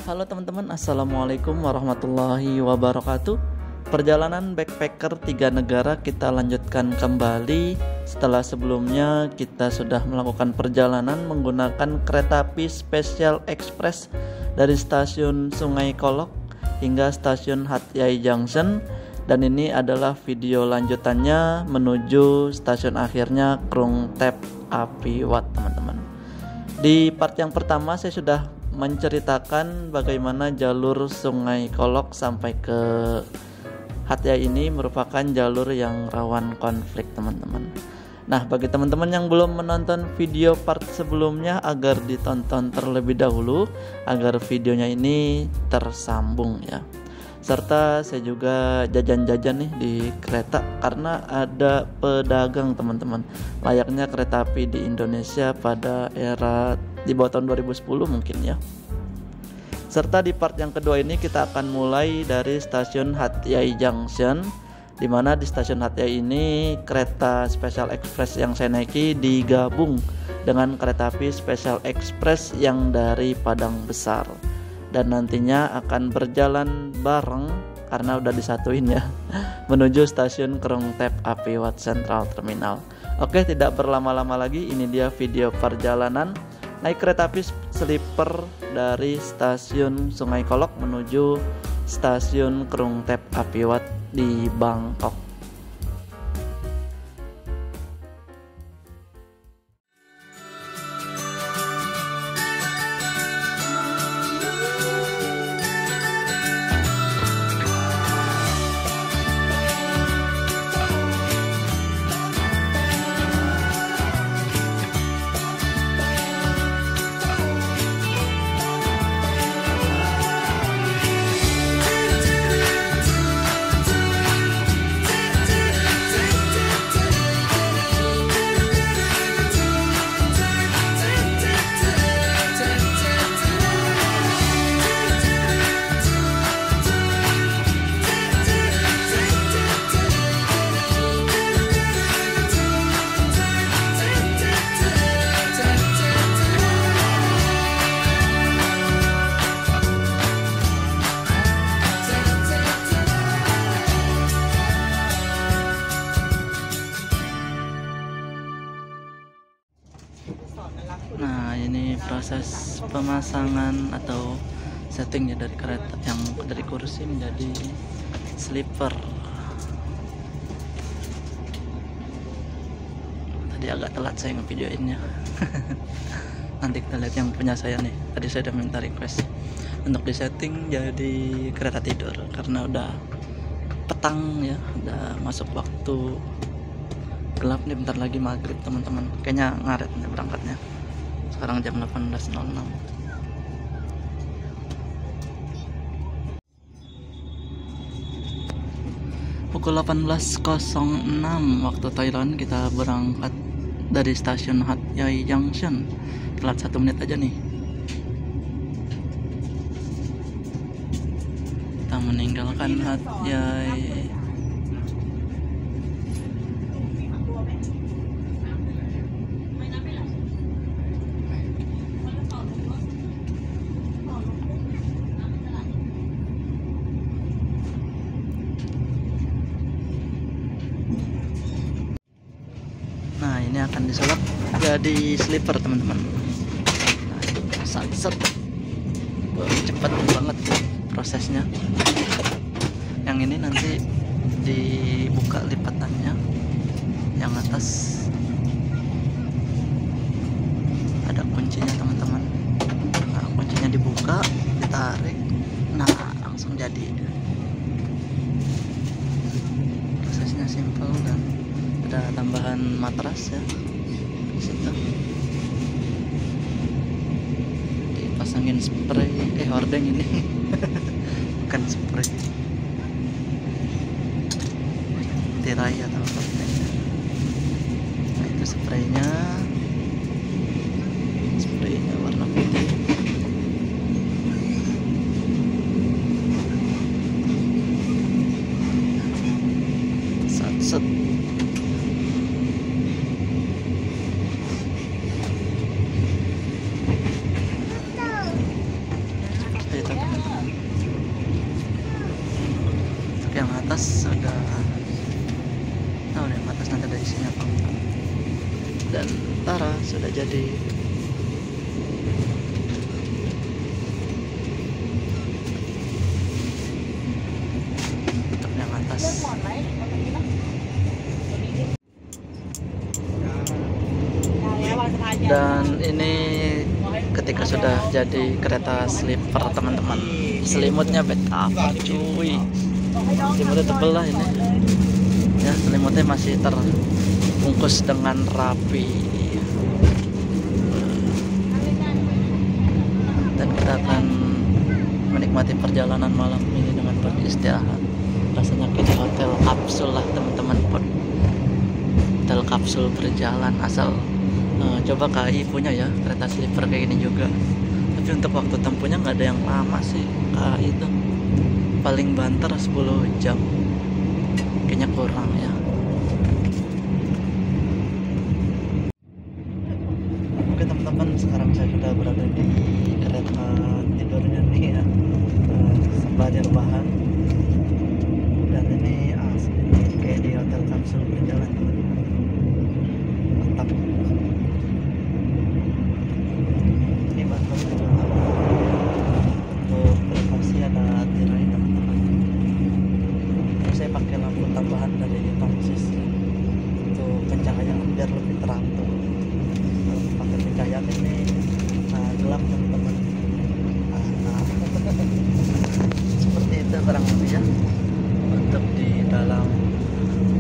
Halo teman-teman, Assalamualaikum warahmatullahi wabarakatuh. Perjalanan backpacker 3 negara kita lanjutkan kembali. Setelah sebelumnya kita sudah melakukan perjalanan menggunakan kereta api Special Express dari stasiun Sungai Kolok hingga stasiun Hat Yai Junction. Dan ini adalah video lanjutannya menuju stasiun akhirnya Krung Thep Api Wat, teman-teman. Di part yang pertama saya sudah menceritakan bagaimana jalur Sungai Kolok sampai ke Hat Yai ini merupakan jalur yang rawan konflik, teman-teman. Nah, bagi teman-teman yang belum menonton video part sebelumnya, agar ditonton terlebih dahulu agar videonya ini tersambung ya. Serta saya juga jajan-jajan nih di kereta karena ada pedagang, teman-teman. Layaknya kereta api di Indonesia pada era di bawah tahun 2010 mungkin ya. Serta di part yang kedua ini kita akan mulai dari stasiun Hat Yai Junction, di mana di stasiun Hat Yai ini kereta Special Express yang saya naiki digabung dengan kereta api Special Express yang dari Padang Besar, dan nantinya akan berjalan bareng karena udah disatuin ya menuju stasiun Krung Thep Api Wat Central Terminal. Oke, tidak berlama-lama lagi, ini dia video perjalanan naik kereta api sleeper dari stasiun Sungai Kolok menuju stasiun Krung Thep Api Wat di Bangkok. Nah, ini proses pemasangan atau settingnya dari kereta yang dari kursi menjadi sleeper. Tadi agak telat saya ngevideoinnya. Nanti kita lihat yang punya saya nih. Tadi saya udah minta request untuk disetting jadi kereta tidur karena udah petang ya, udah masuk waktu gelap nih, bentar lagi maghrib, teman-teman. Kayaknya ngaret nih berangkatnya. Sekarang jam 18.06. Pukul 18.06 waktu Thailand kita berangkat dari stasiun Hat Yai Junction. Telat 1 menit aja nih. Kita meninggalkan Hat Yai. Nah, ini akan disulap jadi sleeper, teman-teman. Nah, set cepat banget prosesnya. Yang ini nanti dibuka lipatannya, yang atas ada kuncinya, teman-teman. Nah, kuncinya dibuka, ditarik, nah langsung jadi. Prosesnya simple dan ada tambahan matras ya di situ. Dipasangin spray, hordeng ini bukan spray, tirai atau hordeng. Nah, itu spraynya warna putih. Set seperti itu, sudah jadi. Untuk yang atas. Dan ini ketika sudah jadi kereta sleeper teman-teman, selimutnya betapa cuy, selimutnya tebel lah ini ya, selimutnya masih terbungkus dengan rapi. Dan kita akan menikmati perjalanan malam ini dengan beristirahat, rasanya kayak di hotel kapsul lah teman-teman, hotel kapsul berjalan. Asal coba KAI punya ya kereta sleeper kayak gini juga, tapi untuk waktu tempuhnya nggak ada yang lama sih. KAI itu paling banter 10 jam, kayaknya kurang ya. Oke teman-teman, sekarang saya sudah berada di kereta tidurnya nih ya, sembari rebahan. Dan ini asli kayak di hotel kapsul berjalan teman-teman, mantap. Untuk privasi ada tirai teman-teman. Saya pakai lampu tambahan dari tongsis untuk pencahayaan biar lebih terang tuh. Kalau pakai pencahayaan ini gelap teman-teman. Seperti itu kurang lebih ya untuk di dalam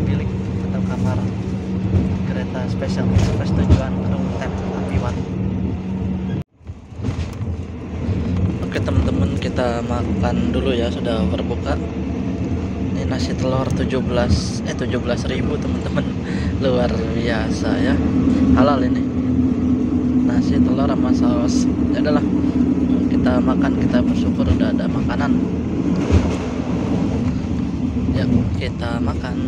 bilik atau kamar kereta spesial ekspres tujuan Krungtep Apiwat. Oke teman-teman, kita makan dulu ya, sudah berbuka. Ini nasi telur 17.000 teman-teman, luar biasa ya, halal ini nasi telur sama saus. Ya udahlah, kita makan, kita bersyukur udah ada makanan. Ya kita makan.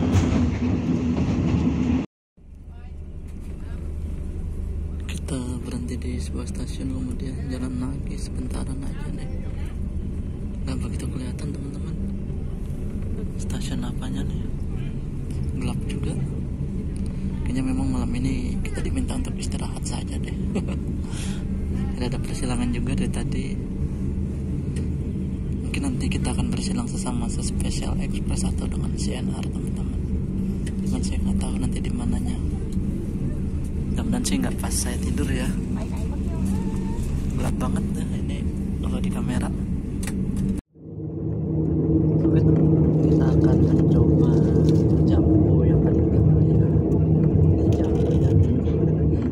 Kita berhenti di sebuah stasiun, kemudian jalan lagi sebentaran aja nih. Nggak begitu kelihatan teman-teman stasiun apanya nih, gelap juga. Kayaknya memang malam ini kita diminta untuk istirahat saja deh. Ada persilangan juga dari tadi. Mungkin nanti kita akan bersilang sesama Special Express atau dengan CNR teman-teman. Cuman saya nggak tahu nanti di mananya. Mudah-mudahan sih nggak pas saya tidur ya. Gelap banget deh ini kalau di kamera. Oke, kita akan mencoba jambu yang tadi kita beli ya. Ini jambu ya.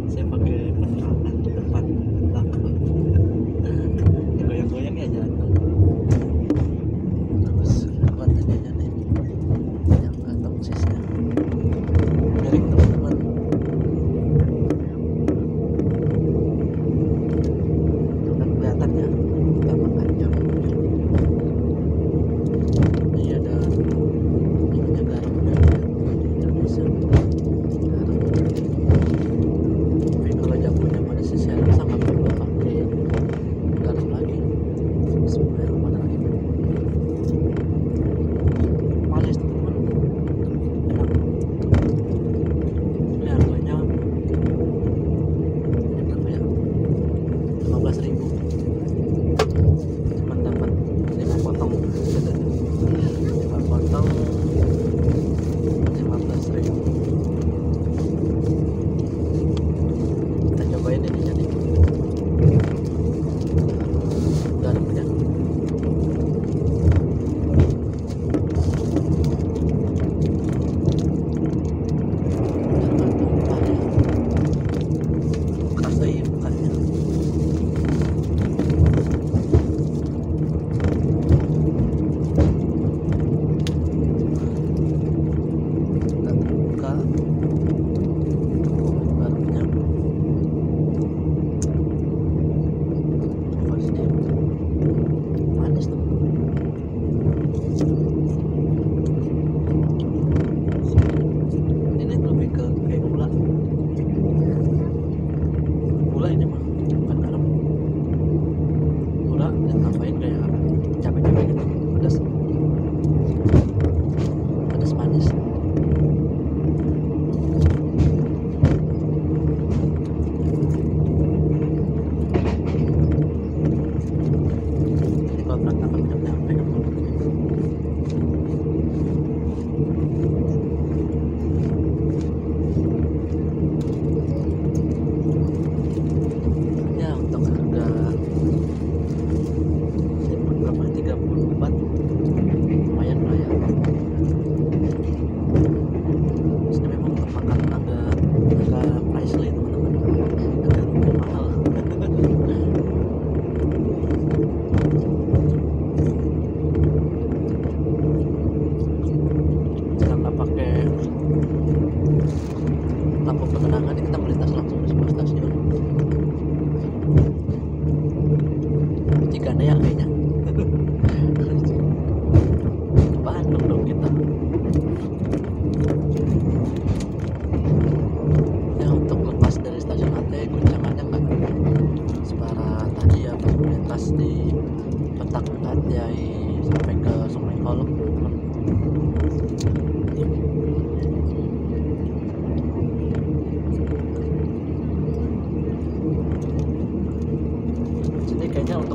Saya pakai penerangan di depan belakang. Goyang-goyang ya jatuh. Terus kuat aja nih. Yang kantong sisnya. Miring teman-teman.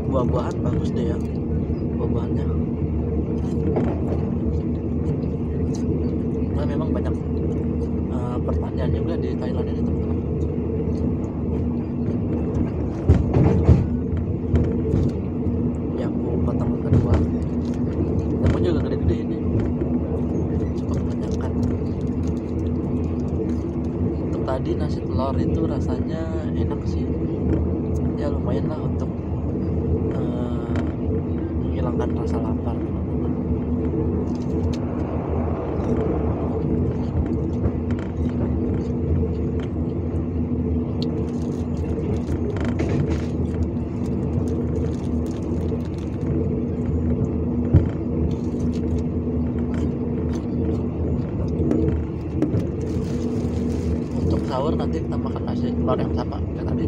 buah-buahan bagus deh ya, buah-buahannya. Nah, memang banyak pertanian juga di Thailand ini teman-teman. Yang potong kedua, namun juga gede-gede ini, cukup mengenyangkan. Untuk tadi nasi telur itu rasanya enak sih, ya lumayan lah untuk menghilangkan rasa lapar teman-teman. Untuk sahur nanti kita makan nasi telur yang sama kayak tadi,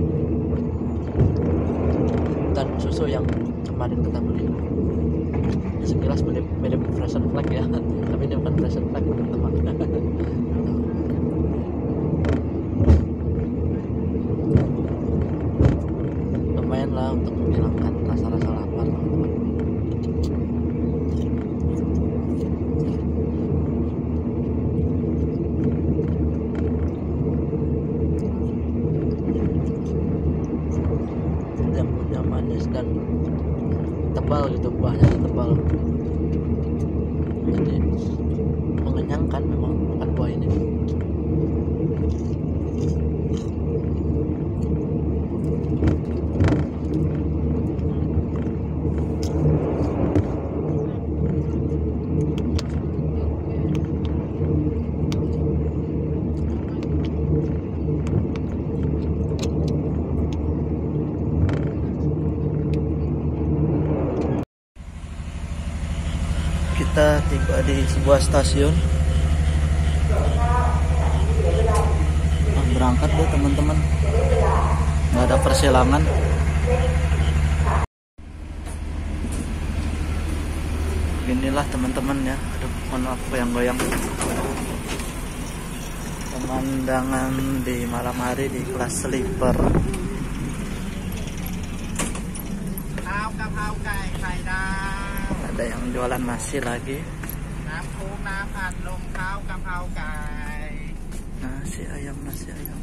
dan susu yang kemarin kita beli. Ini sekilas mirip frozen flag ya, tapi ini bukan frozen flag teman-teman. Lumayan lah untuk menghilangkan rasa-rasa lapar teman-teman. Jambunya manis dan tebal gitu, buahnya tebal, jadi mengenyangkan memang makan buah ini. Kita tiba di sebuah stasiun. Berangkat deh teman-teman, nggak ada persilangan. Inilah teman-teman ya, aduh mohon maaf goyang-goyang. Pemandangan di malam hari di kelas sleeper. Ada yang jualan nasi lagi. Nasi ayam, nasi ayam.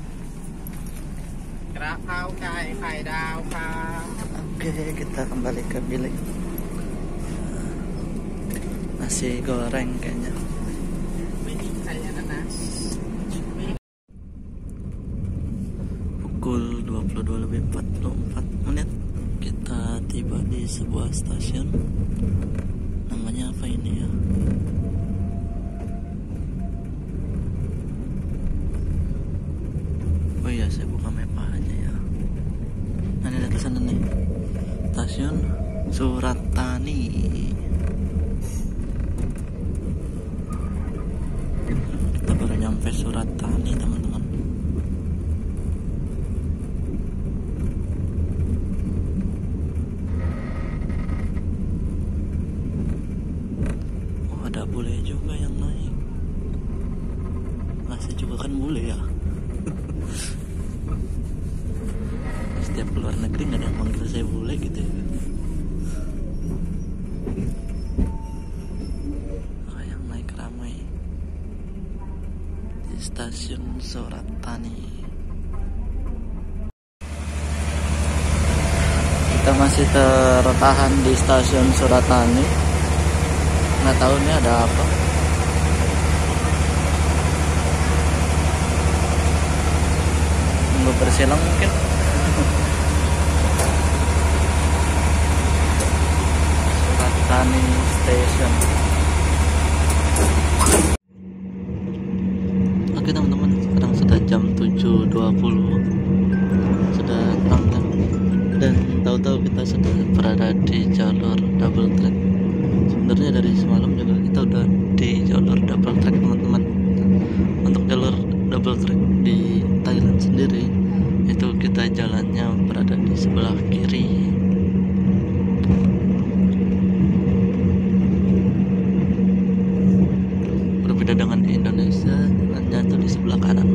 Oke, kita kembali ke bilik. Nasi goreng kayaknya. Pukul 22:44 kita tiba di sebuah stasiun. Namanya apa ini ya? Oh iya, saya buka map aja ya. Nah, ini ada tulisan nih, stasiun Suratani. Kita baru nyampe Suratani teman-teman. Oh, ada bule juga yang naik. Masih juga kan bule ya. Setiap keluar negeri nggak ada yang manggil saya bule gitu ya. Oh, yang naik ramai di stasiun Suratani. Kita masih tertahan di stasiun Suratani. Nggak tahu nih ada apa. Nunggu bersilang mungkin. Suratani Station. Oke teman-teman, sekarang sudah jam 7.20, sudah terang dan tahu-tahu kita sudah berada di jalur double track. Sebenarnya dari semalam juga kita udah di jalur double track teman-teman. Untuk jalur double track di Thailand sendiri itu kita jalannya berada di sebelah kiri. Berbeda dengan di Indonesia, jalannya itu di sebelah kanan.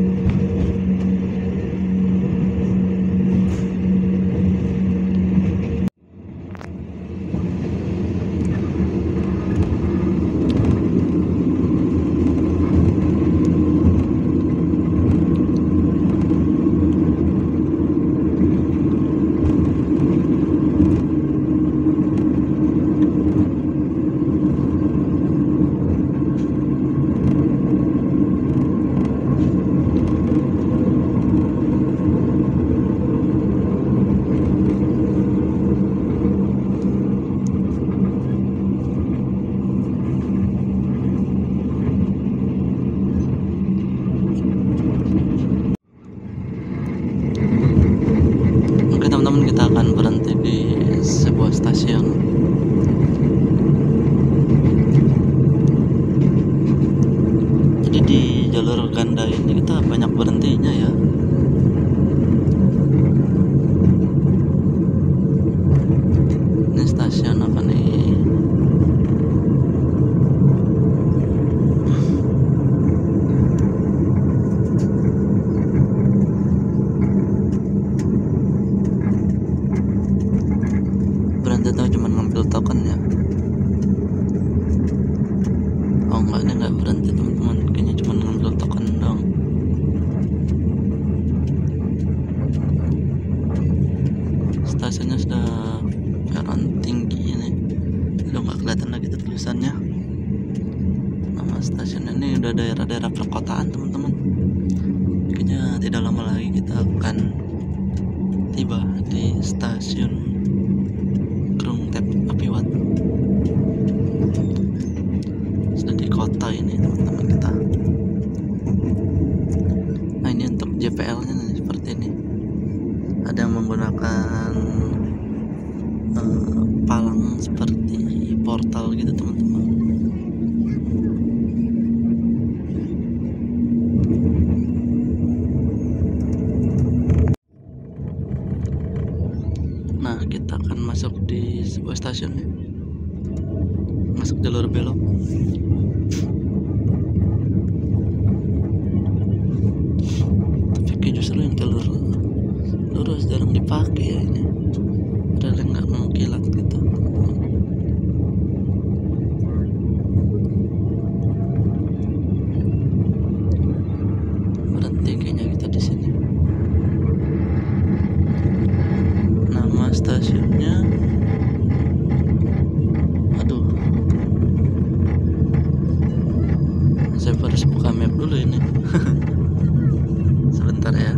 teman-teman, kita akan berhenti di sebuah stasiun. Jadi di jalur ganda ini kita banyak berhentinya ya. Ini stasiun apa nih? Berhenti tahu cuma ngambil token ya. Oh enggak, ini enggak berhenti teman-teman, kayaknya cuma ngambil token dong. Stasiunnya sudah peron tinggi ini, udah nggak kelihatan lagi tuh tulisannya. Nama stasiun ini udah daerah-daerah perkotaan teman-teman. Kayaknya tidak lama lagi kita akan tiba di stasiun Krungthep Apiwat. Sudah di kota ini teman-teman kita. Nah ini untuk JPL-nya nih, seperti ini. Ada yang menggunakan palang seperti portal gitu teman-teman. Nah kita akan masuk di sebuah stasiun ya. Masuk jalur belok. Tapi justru yang jalur lurus jarang dipakai ya ini. Padahal nggak mau kilat gitu. Berhenti kayaknya kita di sini. Nama stasiunnya, aduh, saya harus buka map dulu ini. Sebentar ya.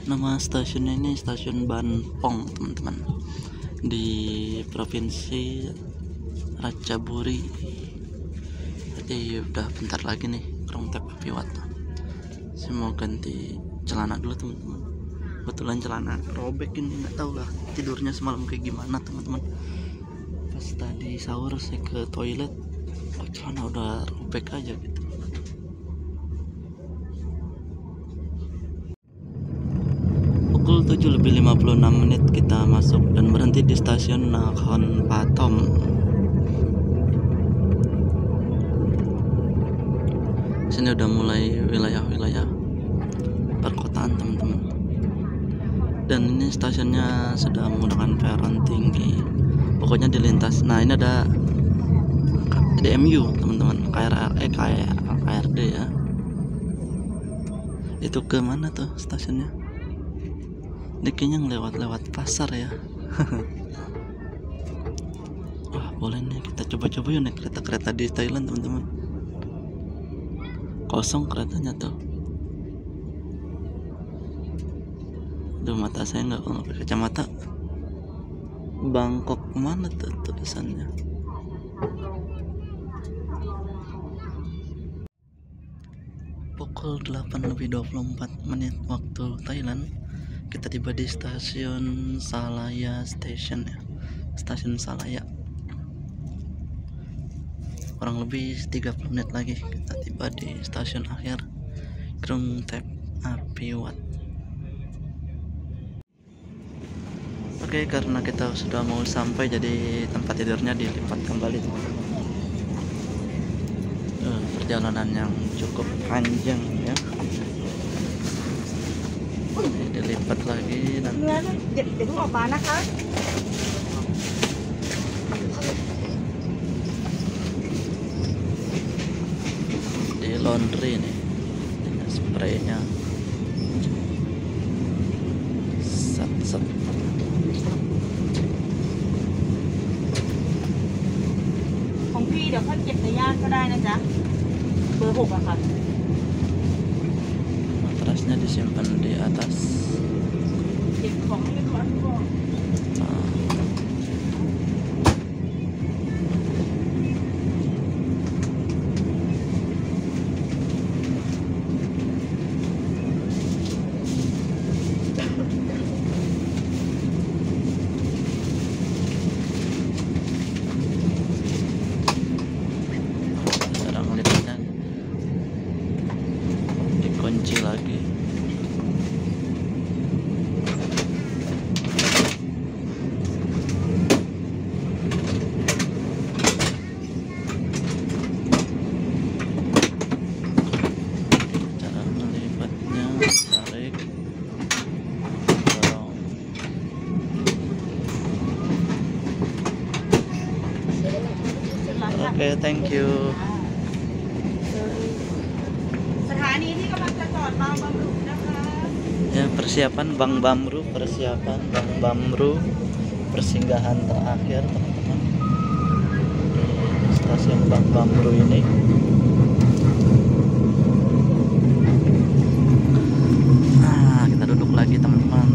Nama stasiunnya ini stasiun Banpong teman-teman, di provinsi Ratchaburi. Jadi udah bentar lagi nih Krungthep Apiwat. Saya mau ganti celana dulu teman-teman. Kebetulan celana robek ini, nggak tahu lah tidurnya semalam kayak gimana teman-teman. Pas tadi sahur saya ke toilet, celana udah robek aja gitu. Pukul 7:56 kita masuk dan berhenti di stasiun Nakhon Pathom. Sini udah mulai wilayah-wilayah perkotaan teman-teman. Dan ini stasiunnya sudah menggunakan peron tinggi. Pokoknya dilintas. Nah ini ada DMU teman-teman, KRD ya. Itu ke mana tuh stasiunnya? Ini kayaknya ngelewat-lewat pasar ya. Wah boleh nih, kita coba-coba yuk naik kereta-kereta di Thailand teman-teman. Kosong keretanya tuh. Duh mata saya nggak pakai kacamata. Bangkok mana tuh tulisannya? Pukul 8:24 waktu Thailand. Kita tiba di stasiun Salaya Station ya. Stasiun Salaya. Kurang lebih 30 menit lagi kita tiba di stasiun akhir Krungthep Apiwat. Oke, karena kita sudah mau sampai, jadi tempat tidurnya dilipat kembali teman-teman. Perjalanan yang cukup panjang ya. Dilipat lagi dan di laundry nih dengan spraynya. Set.ของพี่เดี๋ยวค่อยเก็บในย่านก็ได้นะจ๊ะเบอร์ 6อะค่ะ Matrasnya disimpan di atas. เก็บของให้ก่อนก่อน Nah, Oke, thank you. สถานีที่กำลังจะจอดบางบำรุงนะคะ Ya, persiapan Bang Bamru, persinggahan terakhir teman-teman di stasiun Bang Bamru ini. Nah, kita duduk lagi teman-teman.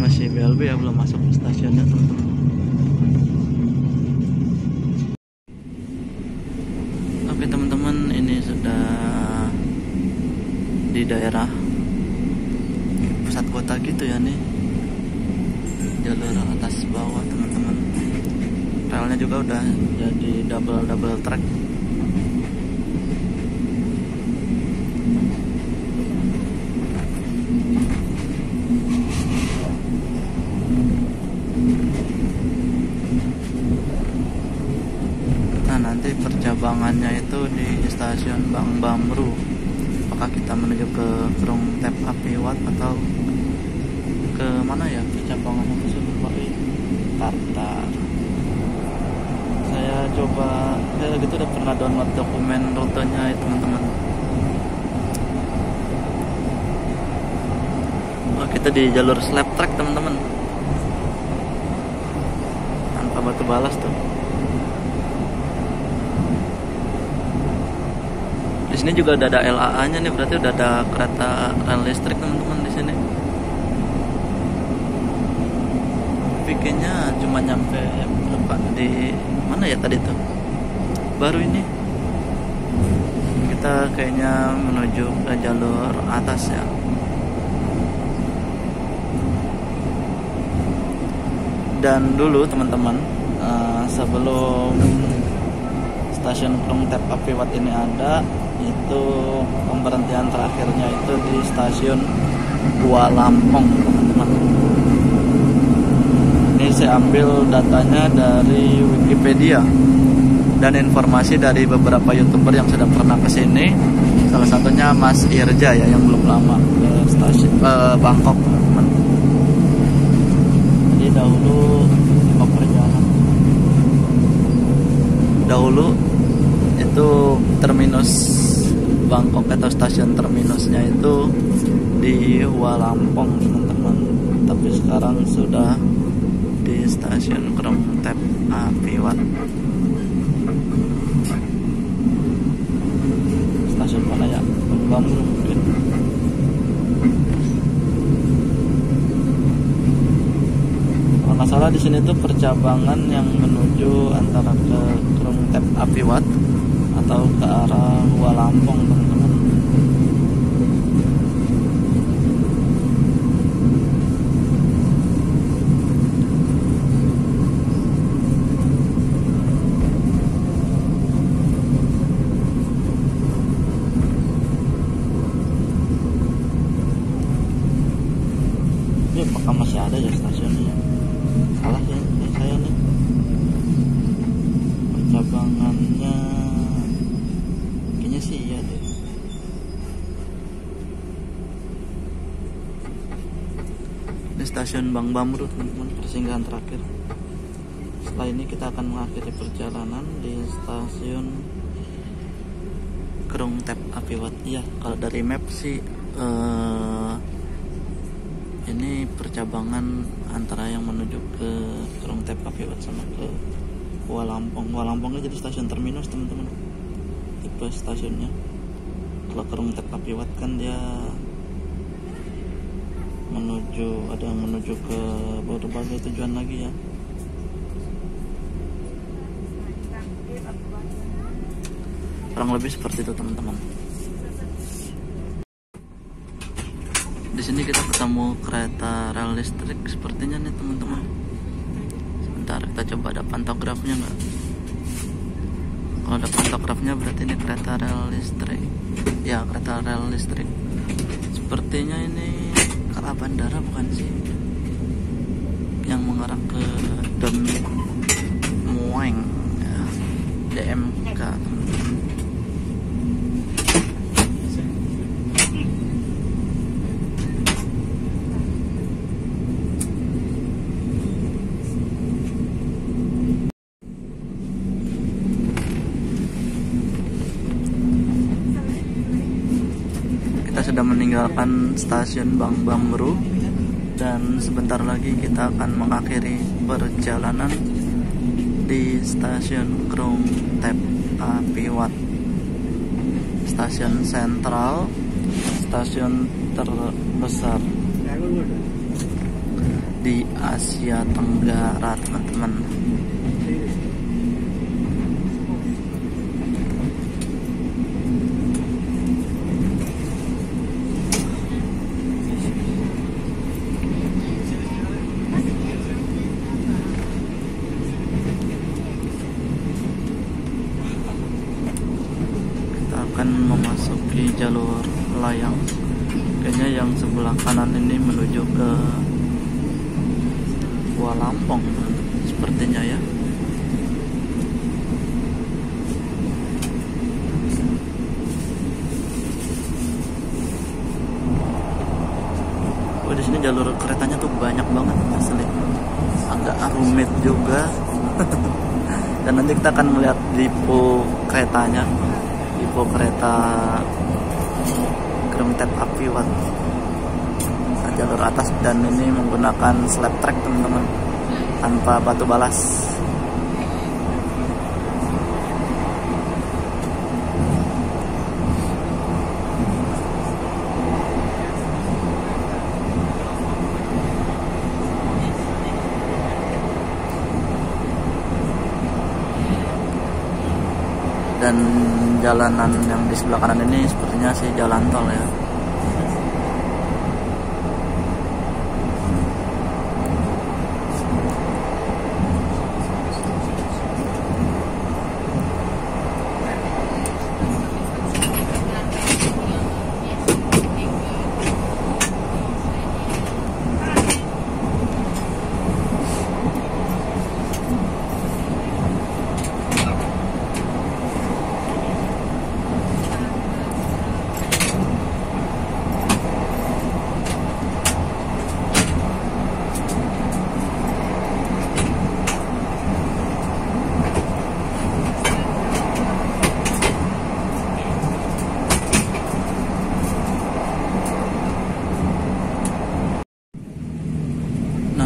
Masih BLB ya, belum masuk ke stasiunnya teman-teman. Oke teman-teman, ini sudah di daerah pusat kota gitu ya nih, jalur atas bawah teman-teman. Relnya juga udah jadi double track. Nanti percabangannya itu di stasiun Bang Bamru. Apakah kita menuju ke Kerung Tep Apiwat atau ke mana ya percabangannya, ke Surabaya, Tartar. Saya coba gitu, udah pernah download dokumen rutenya ya teman-teman. Oh, kita di jalur slab track teman-teman, tanpa batu balas tuh. Di sini juga udah ada LAA-nya nih, berarti udah ada kereta rel listrik teman-teman di sini. Pikirnya cuma nyampe di mana ya tadi tuh? Baru ini. Kita kayaknya menuju ke jalur atas ya. Dan dulu teman-teman, sebelum stasiun Kerung Tep Apiwat ini ada, itu pemberhentian terakhirnya itu di stasiun Gua Lampong teman-teman. Ini saya ambil datanya dari Wikipedia dan informasi dari beberapa YouTuber yang sudah pernah ke sini. Salah satunya Mas Irja ya, yang belum lama ke stasiun Bangkok teman-teman. Jadi dahulu itu terminus Bangkok atau stasiun terminusnya itu di Hua Lampong teman-teman, tapi sekarang sudah di stasiun Kerung Tep Apiwat. Stasiun mana ya? Bambu mungkin. Kalau nggak salah di sini tuh percabangan yang menuju antara ke Kerung Tep Apiwat atau ke arah Hua Lampong teman-teman. Ini apakah masih ada ya stasiunnya? Salah ya saya nih. Percabangannya kayaknya sih iya deh. Ini stasiun Bang Bamru teman-teman, persinggahan terakhir. Setelah ini kita akan mengakhiri perjalanan di stasiun Kerung Tep Apiwat. Iya, kalau dari map sih ini percabangan antara yang menuju ke Kerung Tep Apiwat sama ke Hua Lampong. Hua Lampongnya jadi stasiun terminus teman-teman, tipe stasiunnya. Kalau Kerung Tep Apiwat kan dia ada yang menuju ke berbagai tujuan lagi ya. Kurang lebih seperti itu teman-teman. Di sini kita ketemu kereta rel listrik sepertinya nih teman-teman. Sebentar kita coba, ada pantografnya nggak? Kalau ada pantografnya berarti ini kereta rel listrik. Ya, kereta rel listrik. Sepertinya ini ke arah bandara bukan sih? Yang mengarah ke Dem Mueng ya, DMK teman-teman. meninggalkan stasiun Bang Bamru dan sebentar lagi kita akan mengakhiri perjalanan di stasiun Krung Thep Apiwat, stasiun sentral, stasiun terbesar di Asia Tenggara, teman-teman. Akan memasuki jalur layang. Kayaknya yang sebelah kanan ini menuju ke Kuala Lampung sepertinya ya. Oh, di sini jalur keretanya tuh banyak banget asli. Agak rumit juga. Dan nanti kita akan melihat depo keretanya. Depo kereta Krung Thep Apiwat jalur atas, dan ini menggunakan slab track, teman-teman, tanpa batu balas. Dan jalanan yang di sebelah kanan ini sepertinya sih jalan tol ya.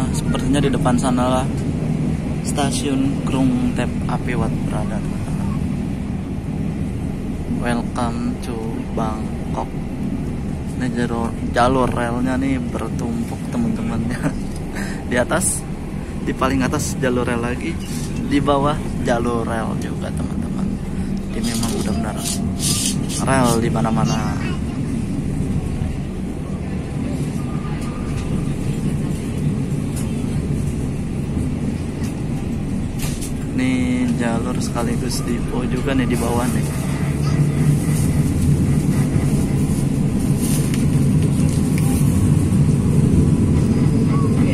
Sepertinya di depan sana lah stasiun Krung Thep Apiwat berada, teman-teman. Welcome to Bangkok. Ini jalur relnya nih bertumpuk, teman-teman ya. Di atas, di paling atas jalur rel lagi, di bawah jalur rel juga, teman-teman. Jadi memang benar-benar rel di mana-mana. Ini jalur sekaligus depo juga nih di bawah nih.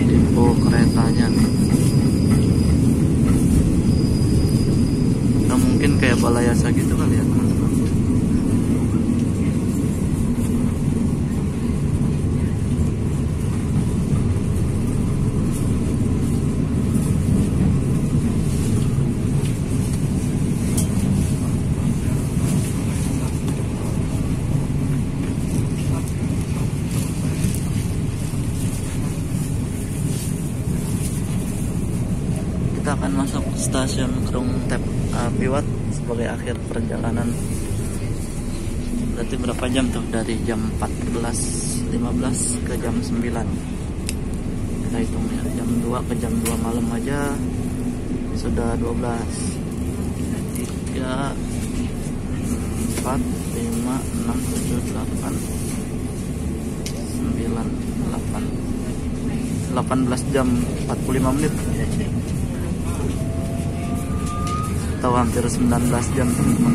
Depo keretanya nih. Nah, mungkin kayak Balayasa gitu kali ya, teman-teman. Kita akan masuk stasiun Krung Thep Apiwat sebagai akhir perjalanan. Berarti berapa jam tuh? Dari jam 14.15 ke jam 9. Kita hitung ya, jam 2 ke jam 2 malam aja sudah 12. 3 4 5 6 7 8 9 8 18 jam 45 menit atau hampir 19 jam, teman-teman.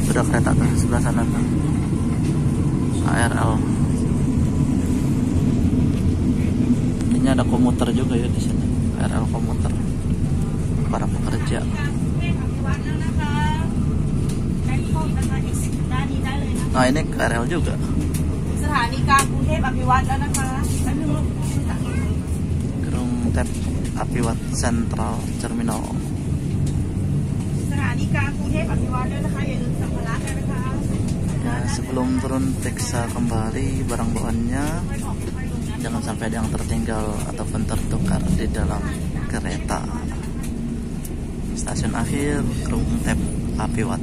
Sudah kereta tuh sebelah sana tuh, KRL. Ini ada komuter juga ya di sini, KRL komuter para pekerja. Nah, ini KRL juga. สถานีกลางกรุงเทพอภิวัตรแล้วนะคะ Krung Thep Apiwat Central Terminal. สถานีกลางกรุงเทพอภิวัตรแล้วนะคะอย่าลืมสัมภาระ sebelum turun periksa kembali barang bawaannya, jangan sampai ada yang tertinggal ataupun tertukar di dalam kereta. Stasiun akhir Krung Thep Apiwat.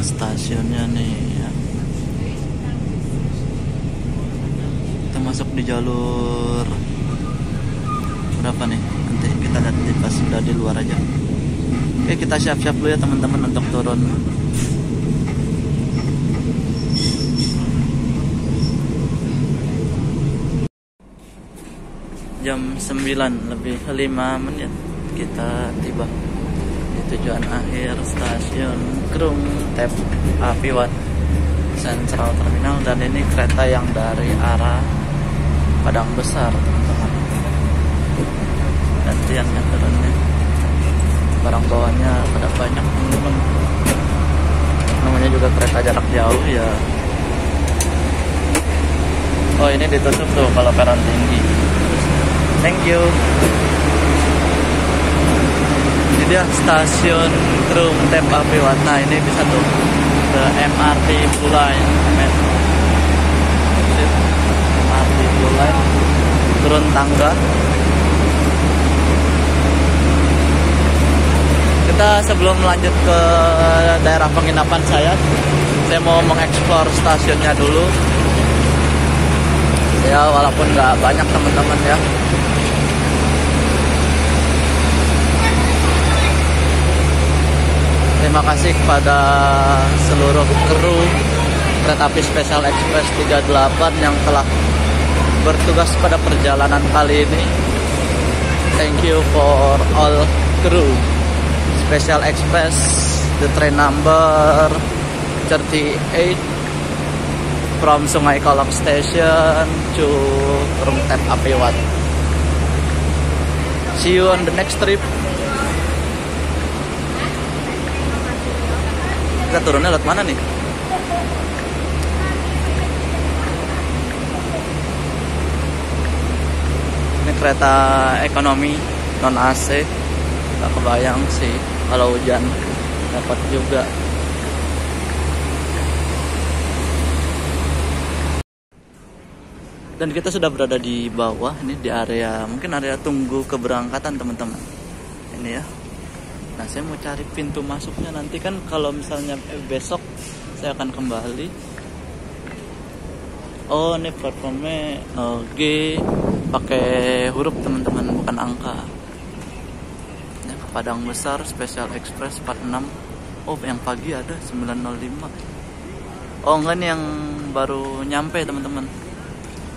Stasiunnya nih ya. Kita masuk di jalur berapa nih? Nanti kita lihat pas sudah di luar aja. Oke, kita siap-siap dulu ya teman-teman untuk turun. Jam 9 lebih 5 menit kita tiba tujuan akhir stasiun Krung Thep Apiwat Central Terminal, dan ini kereta yang dari arah Padang Besar teman-teman. Gantiannya turunnya, barang bawaannya pada banyak teman-teman. Namanya juga kereta jarak jauh ya. Oh, ini ditutup tuh kalau peron tinggi. Thank you. Dia stasiun Krung Thep Apiwat. Nah, ini bisa tuh ke MRT Blue Line. MRT Blue Line, turun tangga. Kita sebelum lanjut ke daerah penginapan saya mau mengeksplor stasiunnya dulu. Ya, walaupun nggak banyak teman-teman ya. Terima kasih kepada seluruh kru Kereta Api Special Express 38 yang telah bertugas pada perjalanan kali ini. Thank you for all crew Special Express, the train number 38 from Sungai Kolok Station to Krung Thep Apiwat. See you on the next trip. Kita turunnya lewat mana nih? Ini kereta ekonomi non AC. Gak kebayang sih kalau hujan dapat juga. Dan kita sudah berada di bawah, ini di area, mungkin area tunggu keberangkatan teman-teman. Ini ya. Nah, saya mau cari pintu masuknya, nanti kan kalau misalnya besok saya akan kembali. Oh, ini platformnya G pakai huruf teman-teman, bukan angka. Ini ke Padang Besar Special Express 46. Oh, yang pagi ada 9.05. Oh, enggak nih yang baru nyampe teman-teman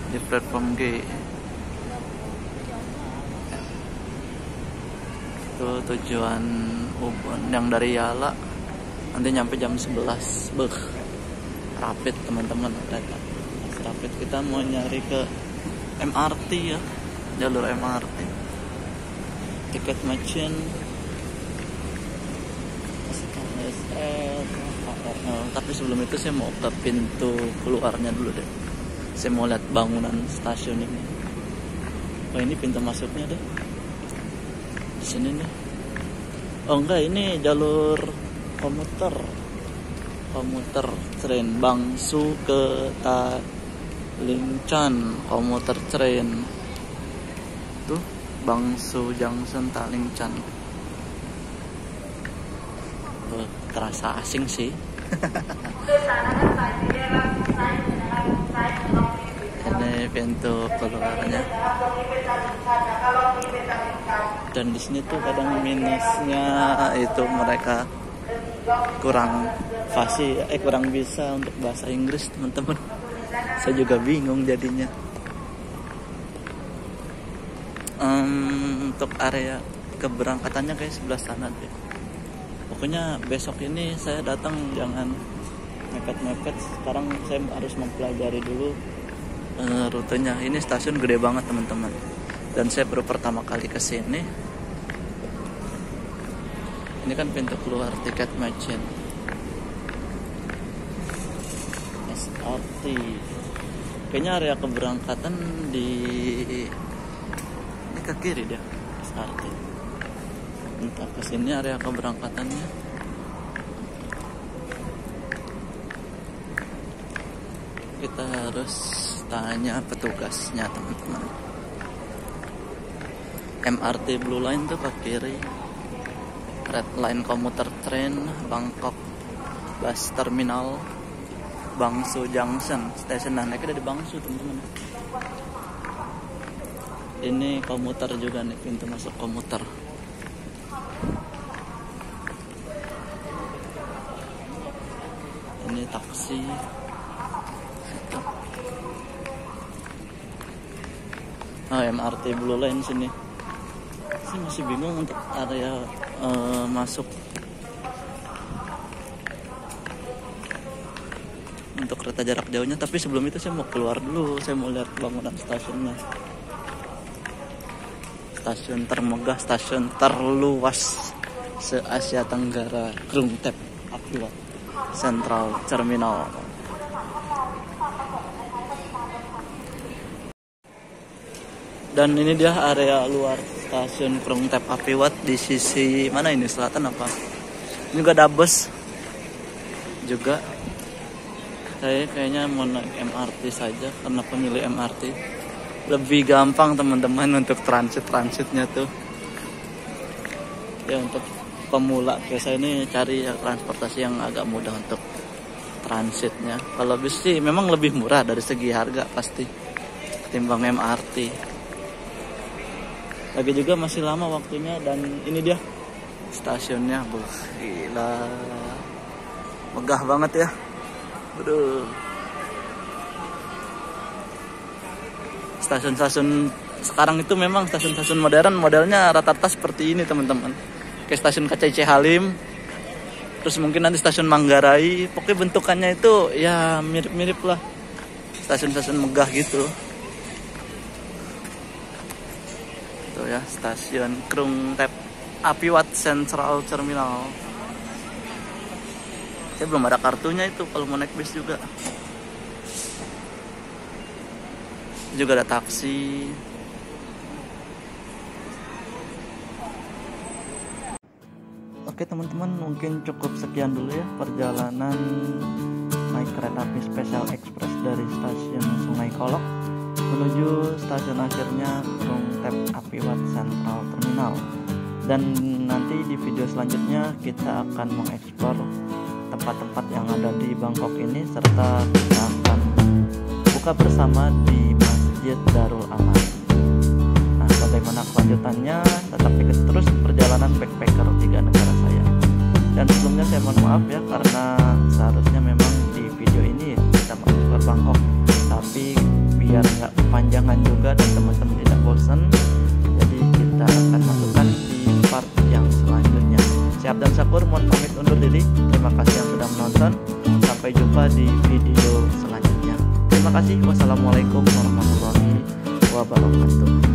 di platform G. Tujuan Ubon yang dari Yala nanti nyampe jam 11. Rapid teman-teman, kereta rapid. Kita mau nyari ke MRT ya, jalur MRT. Tiket machine tapi sebelum itu saya mau ke pintu keluarnya dulu deh. Saya mau lihat bangunan stasiun ini. Oh, ini pintu masuknya deh. Di sini nih. Oh enggak, ini jalur komuter train Bangsu ke Talinchan komuter train. Tuh Bangsu Junction Talinchan. Terasa asing sih. Ini pintu keluarnya. Dan di sini tuh kadang minusnya itu mereka kurang fasih, kurang bisa untuk bahasa Inggris teman-teman. Saya juga bingung jadinya. Untuk area keberangkatannya kayak sebelah sana deh. Pokoknya besok ini saya datang jangan mepet-mepet. Sekarang saya harus mempelajari dulu rutenya. Ini stasiun gede banget teman-teman. Dan saya baru pertama kali ke sini. Ini kan pintu keluar tiket machine. SRT. Kayaknya area keberangkatan di ke kiri dia SRT. Entah kesini area keberangkatannya. Kita harus tanya petugasnya teman-teman. MRT Blue Line tuh ke kiri. Red Line komuter train Bangkok Bus Terminal Bangsu Junction. Stasiun naiknya dari Bangsu teman-teman. Ini komuter juga nih, pintu masuk komuter. Ini taksi. MRT Blue Line sini. Saya masih bingung untuk area masuk. Untuk kereta jarak jauhnya, tapi sebelum itu saya mau keluar dulu. Saya mau lihat bangunan stasiunnya. Stasiun termegah, stasiun terluas se-Asia Tenggara, Krungthep Apiwat Central Terminal. Dan ini dia area luar stasiun Krungthep Apiwat di sisi mana ini, selatan apa? Ini juga ada bus juga. Saya kayaknya mau naik MRT saja karena pemilih MRT. Lebih gampang teman-teman untuk transitnya tuh. Ya untuk pemula kayak saya ini cari transportasi yang agak mudah untuk transitnya. Kalau bis sih memang lebih murah dari segi harga pasti ketimbang MRT. Lagi juga masih lama waktunya dan ini dia stasiunnya. Gila. Megah banget ya. Aduh. Stasiun-stasiun sekarang itu memang stasiun-stasiun modern, modelnya rata-rata seperti ini teman-teman. Kayak stasiun KCC Halim, terus mungkin nanti stasiun Manggarai. Pokoknya bentukannya itu ya mirip-mirip lah stasiun-stasiun megah gitu. Tuh ya, stasiun Krungthep Apiwat Central Terminal. Saya belum ada kartunya itu kalau mau naik bis juga. Juga ada taksi. Oke teman-teman, mungkin cukup sekian dulu ya perjalanan naik kereta api Special Express dari stasiun Sungai Kolok menuju stasiun akhirnya Krungthep Apiwat Central Terminal. Dan nanti di video selanjutnya kita akan mengeksplor tempat-tempat yang ada di Bangkok ini, serta kita akan buka bersama di Masjid Darul Aman. Nah, bagaimana kelanjutannya? Tetap ikuti terus perjalanan backpacker 3 negara saya. Dan sebelumnya saya mohon maaf ya, karena seharusnya memang di video ini kita masuk ke Bangkok, tapi biar nggak kepanjangan juga dan teman-teman tidak bosan, jadi kita akan masukkan di part yang selanjutnya. Siap dan Sakur mohon pamit undur diri. Terima kasih yang sudah menonton. Sampai jumpa di video selanjutnya. Terima kasih. Wassalamualaikum warahmatullahi wabarakatuh.